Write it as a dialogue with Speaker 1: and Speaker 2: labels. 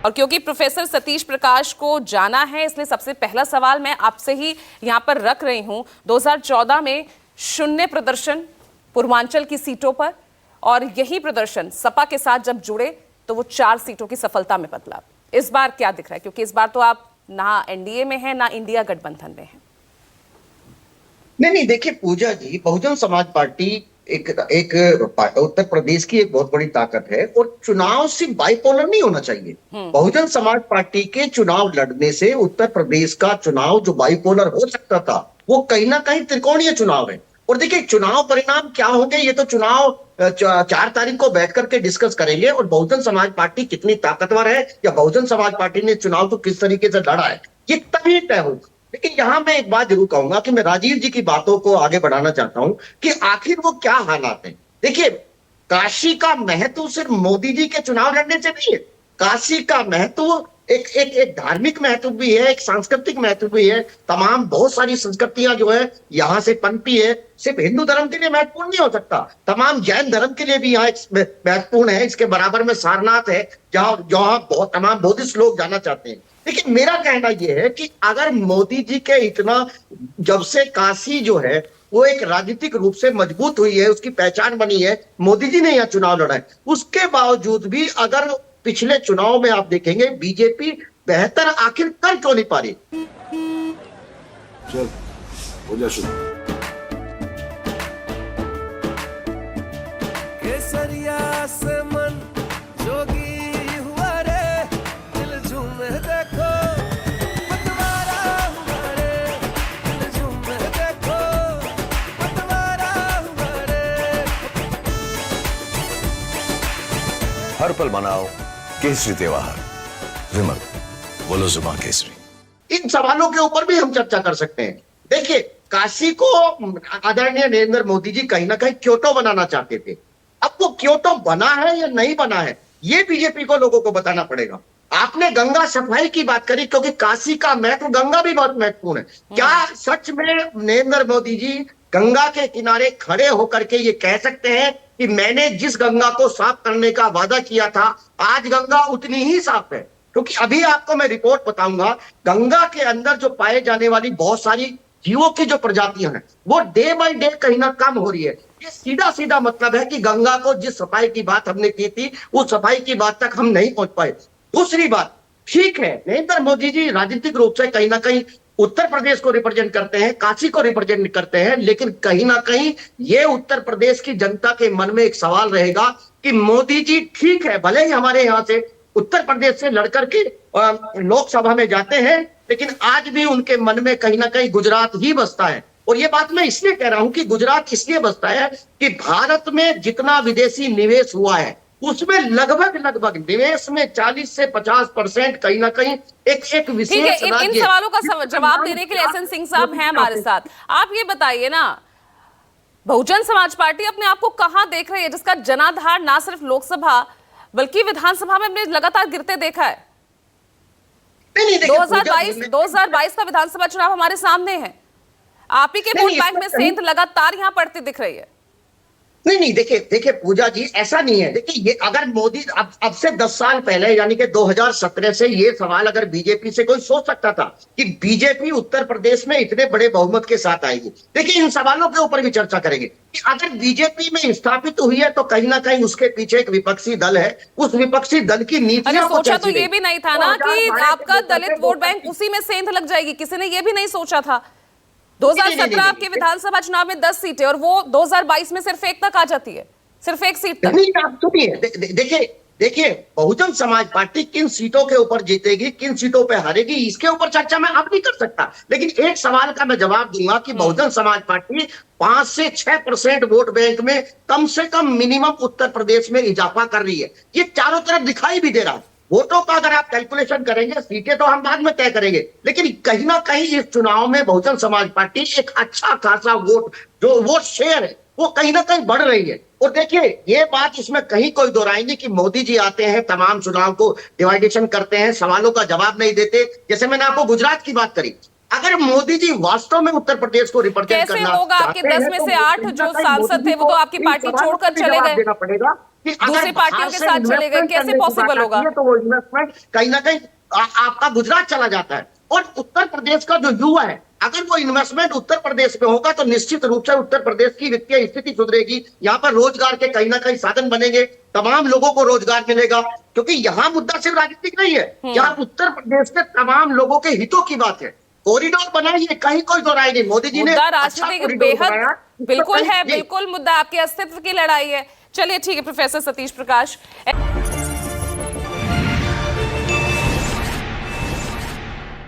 Speaker 1: और क्योंकि प्रोफेसर सतीश प्रकाश को जाना है, इसलिए सबसे पहला सवाल मैं आपसे ही यहां पर रख रही हूं। 2014 में शून्य प्रदर्शन पूर्वांचल की सीटों पर, और यही प्रदर्शन सपा के साथ जब जुड़े तो वो 4 सीटों की सफलता में बदला। इस बार क्या दिख रहा है, क्योंकि इस बार तो आप ना एनडीए में हैं ना इंडिया गठबंधन में हैं?
Speaker 2: नहीं, देखिए पूजा जी, बहुजन समाज पार्टी एक उत्तर प्रदेश की एक बहुत बड़ी ताकत है, और चुनाव सिर्फ बाइपोलर नहीं होना चाहिए। बहुजन समाज पार्टी के चुनाव लड़ने से उत्तर प्रदेश का चुनाव जो बाइपोलर हो सकता था, वो कहीं ना कहीं त्रिकोणीय चुनाव है। और देखिए चुनाव परिणाम क्या होंगे, ये तो चुनाव 4 तारीख को बैठ करके डिस्कस करेंगे, और बहुजन समाज पार्टी कितनी ताकतवर है या बहुजन समाज पार्टी ने चुनाव को किस तरीके से लड़ा है, ये तभी तय होगा। लेकिन यहां मैं एक बात जरूर कहूंगा कि मैं राजीव जी की बातों को आगे बढ़ाना चाहता हूं कि आखिर वो क्या हालात हैं। देखिए, काशी का महत्व सिर्फ मोदी जी के चुनाव लड़ने से नहीं है। काशी का महत्व एक धार्मिक महत्व भी है, एक सांस्कृतिक महत्व भी है। तमाम बहुत सारी संस्कृतियां जो है यहां से पनपी है। सिर्फ हिंदू धर्म के लिए महत्वपूर्ण नहीं हो सकता, तमाम जैन धर्म के लिए भी यहाँ महत्वपूर्ण है। इसके बराबर में सारनाथ है, जहां तमाम बौद्धिस्ट लोग जाना चाहते हैं। लेकिन मेरा कहना यह है कि अगर मोदी जी के इतना, जब से काशी जो है वो एक राजनीतिक रूप से मजबूत हुई है, उसकी पहचान बनी है, मोदी जी ने यहाँ चुनाव लड़ा है, उसके बावजूद भी अगर पिछले चुनाव में आप देखेंगे बीजेपी बेहतर आखिर कर क्यों नहीं पा रही।
Speaker 3: चल हो जा शुरू।
Speaker 4: केसरिया से मन जोगी हुआ रे, दिल झूमे देखो पतवारा हुआ रे, दिल झूमे देखो पतवारा हुआ रे।
Speaker 3: हर पल मनाओ केसरी त्योहार। विमल, बोलो जुबान केसरी।
Speaker 2: इन सवालों के ऊपर भी हम चर्चा कर सकते हैं। देखिए, काशी को आदरणीय नरेंद्र मोदी जी कहीं ना कहीं क्योटो बनाना चाहते थे। अब वो क्योटो बना है या नहीं बना है, ये बीजेपी को लोगों को बताना पड़ेगा। आपने गंगा सफाई की बात करी, क्योंकि काशी का महत्व, गंगा भी बहुत महत्वपूर्ण है। क्या सच में नरेंद्र मोदी जी गंगा के किनारे खड़े होकर के ये कह सकते हैं कि मैंने जिस गंगा को साफ करने का वादा किया था, आज गंगा उतनी ही साफ है? क्योंकि अभी आपको मैं रिपोर्ट बताऊंगा, गंगा के अंदर जो पाए जाने वाली बहुत सारी जीवों की जो प्रजातियां हैं, वो डे बाय डे कहीं ना कम हो रही है। ये सीधा सीधा मतलब है कि गंगा को जिस सफाई की बात हमने की थी, उस सफाई की बात तक हम नहीं पहुंच पाए। दूसरी बात, ठीक है, नरेंद्र मोदी जी राजनीतिक रूप से कहीं ना कहीं उत्तर प्रदेश को रिप्रेजेंट करते हैं, काशी को रिप्रेजेंट करते हैं, लेकिन कहीं ना कहीं ये उत्तर प्रदेश की जनता के मन में एक सवाल रहेगा कि मोदी जी ठीक है, भले ही हमारे यहां से उत्तर प्रदेश से लड़कर के लोकसभा में जाते हैं, लेकिन आज भी उनके मन में कहीं ना कहीं गुजरात ही बसता है। और ये बात मैं इसलिए कह रहा हूं कि गुजरात इसलिए बसता है कि भारत में जितना विदेशी निवेश हुआ है, उसमें लगभग निवेश में 40 से 50% कहीं ना कहीं एक विशेष
Speaker 1: इन सवालों का जवाब देने के लिए एसएन सिंह साहब हैं हमारे साथ। आप ये बताइए ना, बहुजन समाज पार्टी अपने आप को कहां देख रही है, जिसका जनाधार ना सिर्फ लोकसभा बल्कि विधानसभा में हमने लगातार गिरते देखा है? 2022 का विधानसभा चुनाव हमारे सामने है, आप ही के वोट बैंक में सेंध लगातार यहां पड़ती दिख रही है।
Speaker 2: नहीं, देखिए पूजा जी, ऐसा नहीं है। देखिए, ये अगर मोदी अब से 10 साल पहले, यानी कि 2017 से ये सवाल अगर बीजेपी से कोई सोच सकता था कि बीजेपी उत्तर प्रदेश में इतने बड़े बहुमत के साथ आएगी। देखिए, इन सवालों के ऊपर भी चर्चा करेंगे कि अगर बीजेपी में स्थापित हुई है तो कहीं ना कहीं उसके पीछे एक विपक्षी दल है, उस विपक्षी दल की नीतियां को
Speaker 1: सोचा तो ये भी नहीं था ना कि आपका दलित वोट बैंक उसी में सेंध लग जाएगी, किसी ने ये भी नहीं सोचा था। 2017 आपके विधानसभा चुनाव में 10 सीटें, और वो 2022 में सिर्फ 1 तक आ जाती है, सिर्फ 1 सीट तक।
Speaker 2: नहीं, आप सुनिए, देखिए बहुजन समाज पार्टी किन सीटों के ऊपर जीतेगी, किन सीटों पे हारेगी, इसके ऊपर चर्चा मैं अब नहीं कर सकता। लेकिन एक सवाल का मैं जवाब दूंगा कि बहुजन समाज पार्टी 5 से 6% वोट बैंक में कम से कम मिनिमम उत्तर प्रदेश में इजाफा कर रही है। ये चारों तरफ दिखाई भी दे रहा है। वोटों का अगर आप कैलकुलेशन करेंगे, सीटें तो हम बाद में तय करेंगे, लेकिन कहीं ना कहीं इस चुनाव में बहुजन समाज पार्टी एक अच्छा खासा जो वोट शेयर है, वो कहीं ना कहीं बढ़ रही है। और देखिए, ये बात इसमें कहीं कोई दो राय नहीं कि मोदी जी आते हैं, तमाम चुनाव को डिवाइडेशन करते हैं, सवालों का जवाब नहीं देते। जैसे मैंने आपको गुजरात की बात करी, अगर मोदी जी वास्तव में उत्तर प्रदेश को रिप्रेजेंट
Speaker 1: कैसे
Speaker 2: करना
Speaker 1: होगा? आपके
Speaker 2: चाहते
Speaker 1: 10
Speaker 2: हैं
Speaker 1: में
Speaker 2: तो
Speaker 1: से 8
Speaker 2: कहीं ना
Speaker 1: जो
Speaker 2: कहीं
Speaker 1: सांसद
Speaker 2: मोदी
Speaker 1: थे वो
Speaker 2: को
Speaker 1: तो आपकी
Speaker 2: इन
Speaker 1: पार्टी
Speaker 2: सवालों
Speaker 1: छोड़कर
Speaker 2: का भी
Speaker 1: चले
Speaker 2: जवाब
Speaker 1: गए,
Speaker 2: देना पड़ेगा कि अगर
Speaker 1: दूसरी पार्टियों
Speaker 2: बाहर
Speaker 1: के
Speaker 2: से
Speaker 1: साथ चले गए,
Speaker 2: इन्वेस्टमेंट
Speaker 1: कैसे
Speaker 2: करने की
Speaker 1: पॉसिबल
Speaker 2: बात
Speaker 1: होगा?
Speaker 2: आती है तो वो इन्वेस्टमेंट कहीं ना कहीं आपका गुजरात चला जाता है। और उत्तर प्रदेश का जो युवा है, अगर वो इन्वेस्टमेंट उत्तर प्रदेश में होगा तो निश्चित रूप से उत्तर प्रदेश की वित्तीय स्थिति सुधरेगी, यहाँ पर रोजगार के कहीं ना कहीं साधन बनेंगे, तमाम लोगों को रोजगार मिलेगा। क्योंकि यहाँ मुद्दा सिर्फ राजनीतिक नहीं है, यहाँ उत्तर प्रदेश के तमाम लोगों के हितों की बात है। कॉरिडोर बनाइए, कहीं कोई दो राय नहीं, मोदी जी ने
Speaker 1: मुद्दा
Speaker 2: अच्छा
Speaker 1: राजनीतिक
Speaker 2: कॉरिडोर
Speaker 1: बेहद
Speaker 2: बनाया।
Speaker 1: बिल्कुल है,
Speaker 2: जी।
Speaker 1: बिल्कुल मुद्दा आपके अस्तित्व की लड़ाई है। चलिए ठीक है प्रोफेसर सतीश प्रकाश।